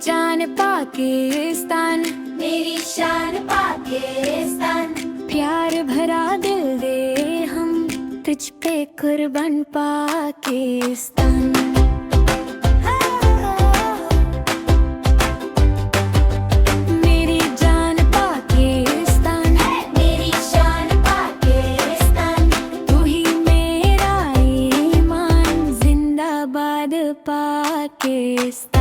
जान पाकिस्तान, मेरी शान पाकिस्तान। प्यार भरा दिल दे हम तुझ पे कुर्बान पाकिस्तान। मेरी जान पाकिस्तान, मेरी शान पाकिस्तान। तू ही मेरा ईमान, जिंदाबाद पाकिस्तान।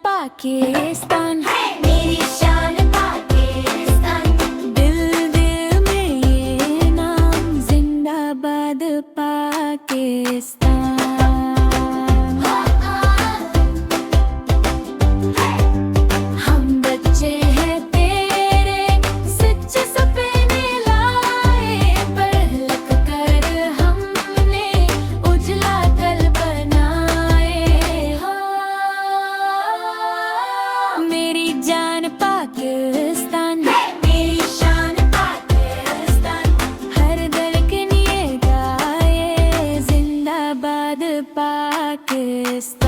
पाकिस्तान, मेरी शान पाकिस्तान। दिल दिल में ये नाम, जिंदाबाद पाकिस्तान। हम बच्चे हैं तेरे, सच्चे सपने लाए, पढ़ लिख कर हमने उजला कल बनाए हो। मेरी जान पाकिस्तान, मेरी शान पाकिस्तान। हर धड़कन ये गाए, जिंदाबाद पाकिस्तान।